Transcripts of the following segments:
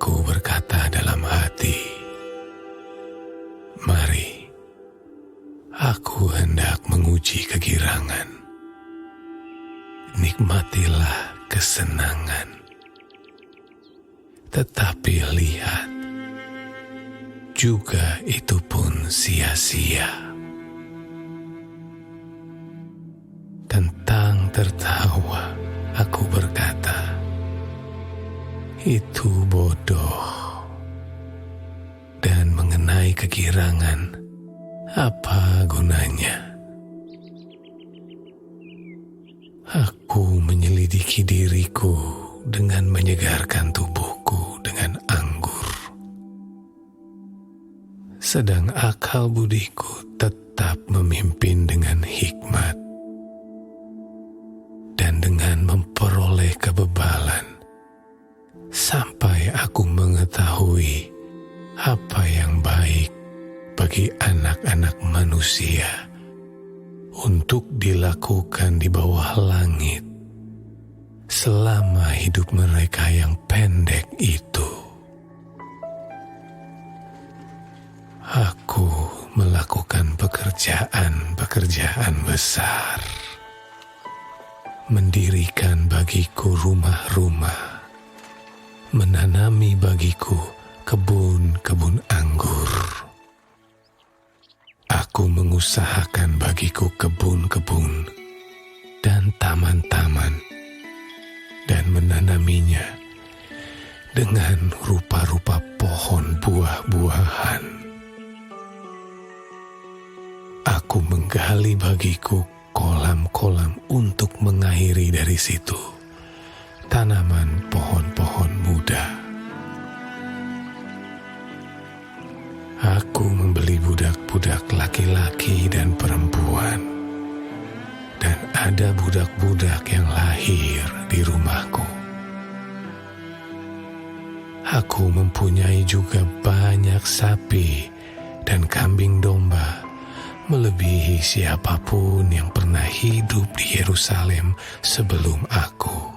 Aku berkata dalam hati, mari, aku hendak menguji kegirangan. Nikmatilah kesenangan. Tetapi lihat, juga itu pun sia-sia. Tentang tertawa, aku berkata, itu bodoh. Dan mengenai kegirangan, apa gunanya? Aku menyelidiki diriku dengan menyegarkan tubuhku dengan anggur. Sedang akal budiku tetap memimpin dengan hikmat. Dan dengan memperoleh kebebalan, sampai aku mengetahui apa yang baik bagi anak-anak manusia untuk dilakukan di bawah langit selama hidup mereka yang pendek itu. Aku melakukan pekerjaan besar, mendirikan bagiku rumah-rumah, menanami bagiku kebun-kebun anggur. Aku mengusahakan bagiku kebun-kebun dan taman-taman, dan menanaminya dengan rupa-rupa pohon buah-buahan. Aku menggali bagiku kolam-kolam untuk mengairi dari situ tanaman pohon-pohon muda. Aku membeli budak-budak laki-laki dan perempuan, dan ada budak-budak yang lahir di rumahku. Aku mempunyai juga banyak sapi dan kambing domba, melebihi siapapun yang pernah hidup di Yerusalem sebelum aku.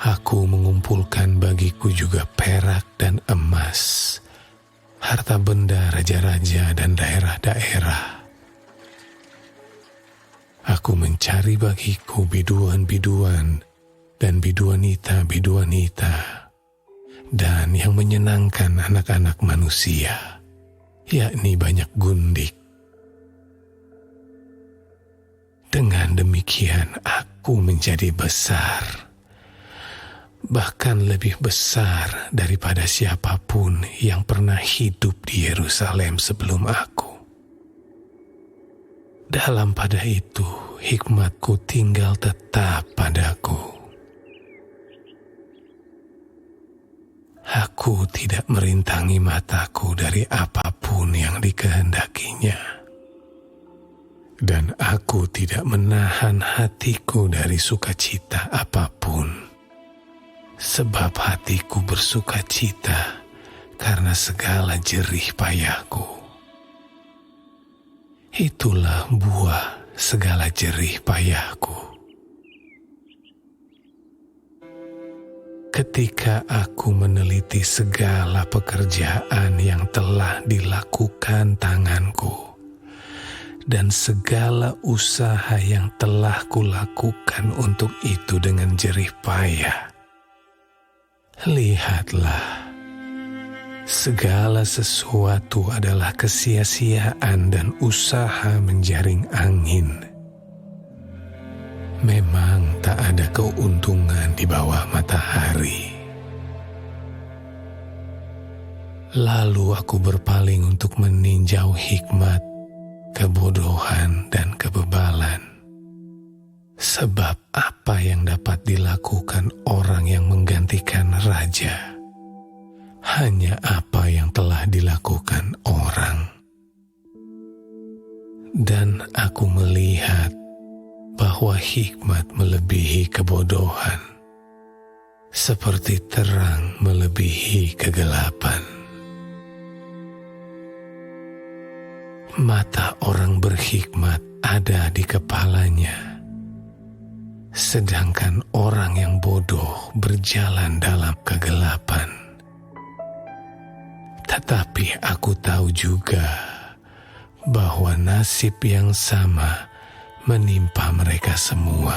Aku mengumpulkan bagiku juga perak dan emas, harta benda raja-raja dan daerah-daerah. Aku mencari bagiku biduan-biduan dan biduanita-biduanita, dan yang menyenangkan anak-anak manusia, yakni banyak gundik. Dengan demikian aku menjadi besar, bahkan lebih besar daripada siapapun yang pernah hidup di Yerusalem sebelum aku. Dalam pada itu, hikmatku tinggal tetap padaku. Aku tidak merintangi mataku dari apapun yang dikehendakinya, dan aku tidak menahan hatiku dari sukacita apapun. Sebab hatiku bersukacita karena segala jerih payahku. Itulah buah segala jerih payahku. Ketika aku meneliti segala pekerjaan yang telah dilakukan tanganku, dan segala usaha yang telah kulakukan untuk itu dengan jerih payah, lihatlah, segala sesuatu adalah kesia-siaan dan usaha menjaring angin. Memang tak ada keuntungan di bawah matahari. Lalu aku berpaling untuk meninjau hikmat, kebodohan, dan kebebalan. Sebab apa yang dapat dilakukan orang yang menggantikan raja? Hanya apa yang telah dilakukan orang. Dan aku melihat bahwa hikmat melebihi kebodohan, seperti terang melebihi kegelapan. Mata orang berhikmat ada di kepalanya, sedangkan orang yang bodoh berjalan dalam kegelapan. Tetapi aku tahu juga bahwa nasib yang sama menimpa mereka semua.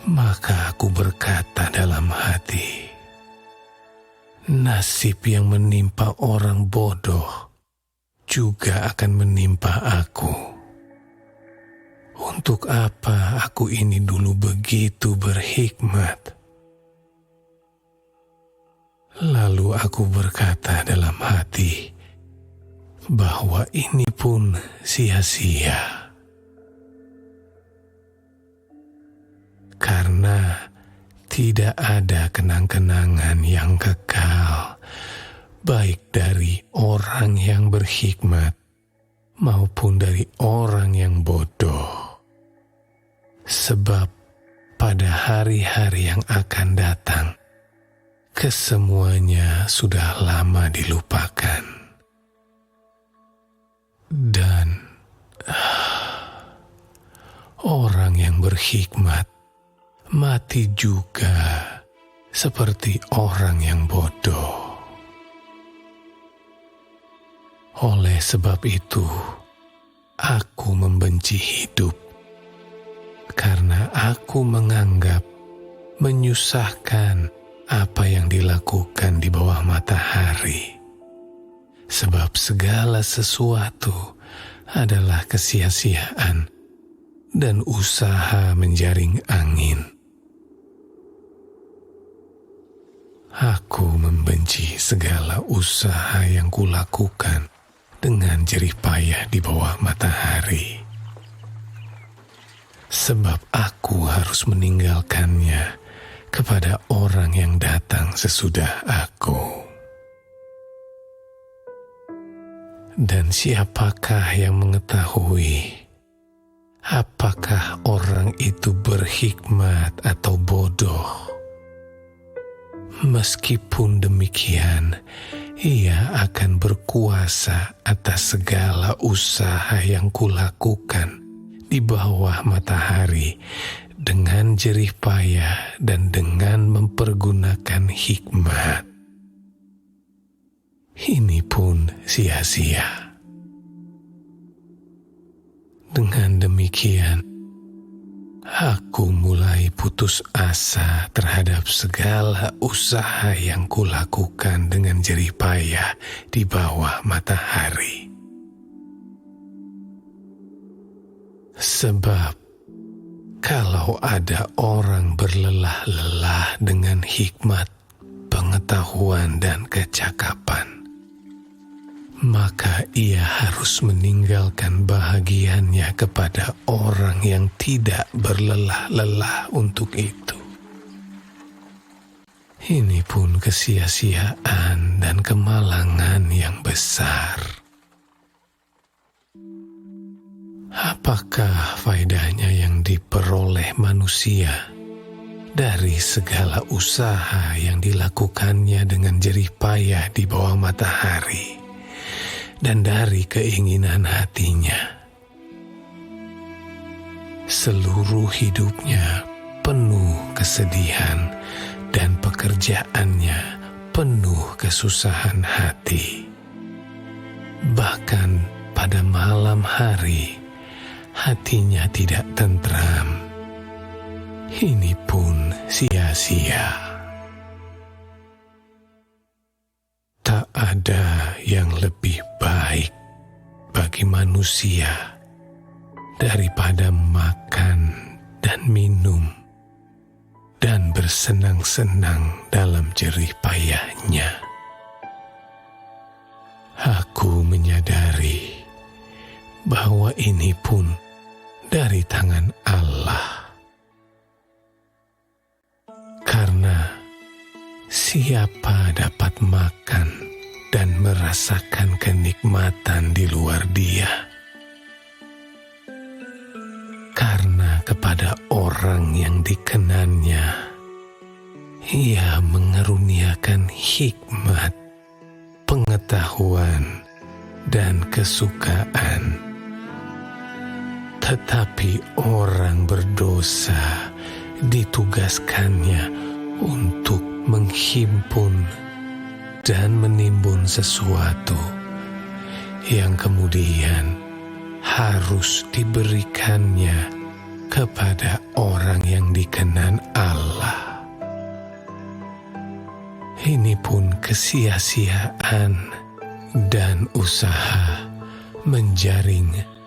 Maka aku berkata dalam hati, nasib yang menimpa orang bodoh juga akan menimpa aku. Untuk apa aku ini dulu begitu berhikmat? Lalu aku berkata dalam hati bahwa ini pun sia-sia. Karena tidak ada kenang-kenangan yang kekal, baik dari orang yang berhikmat maupun dari orang yang bodoh. Sebab pada hari-hari yang akan datang, kesemuanya sudah lama dilupakan. Dan orang yang berhikmat mati juga seperti orang yang bodoh. Oleh sebab itu, aku membenci hidup, karena aku menganggap menyusahkan apa yang dilakukan di bawah matahari. Sebab segala sesuatu adalah kesia-siaan dan usaha menjaring angin. Aku membenci segala usaha yang kulakukan dengan jerih payah di bawah matahari. Sebab aku harus meninggalkannya kepada orang yang datang sesudah aku. Dan siapakah yang mengetahui apakah orang itu berhikmat atau bodoh? Meskipun demikian, ia akan berkuasa atas segala usaha yang kulakukan di bawah matahari dengan jerih payah dan dengan mempergunakan hikmat. Ini pun sia-sia. Dengan demikian, aku mulai putus asa terhadap segala usaha yang kulakukan dengan jerih payah di bawah matahari. Sebab kalau ada orang berlelah-lelah dengan hikmat, pengetahuan, dan kecakapan, maka ia harus meninggalkan bahagiannya kepada orang yang tidak berlelah-lelah untuk itu. Ini pun kesia-siaan dan kemalangan yang besar. Apakah faedahnya yang diperoleh manusia dari segala usaha yang dilakukannya dengan jerih payah di bawah matahari dan dari keinginan hatinya? Seluruh hidupnya penuh kesedihan dan pekerjaannya penuh kesusahan hati. Bahkan pada malam hari hatinya tidak tentram. Ini pun sia-sia. Tak ada yang lebih baik bagi manusia daripada makan dan minum dan bersenang-senang dalam jerih payahnya. Aku menyadari bahwa ini pun dari tangan Allah. Karena siapa dapat makan dan merasakan kenikmatan di luar Dia? Karena kepada orang yang dikenannya, Ia mengaruniakan hikmat, pengetahuan, dan kesukaan. Tetapi orang berdosa ditugaskannya untuk menghimpun dan menimbun sesuatu yang kemudian harus diberikannya kepada orang yang dikenan Allah. Ini pun kesia-siaan dan usaha menjaring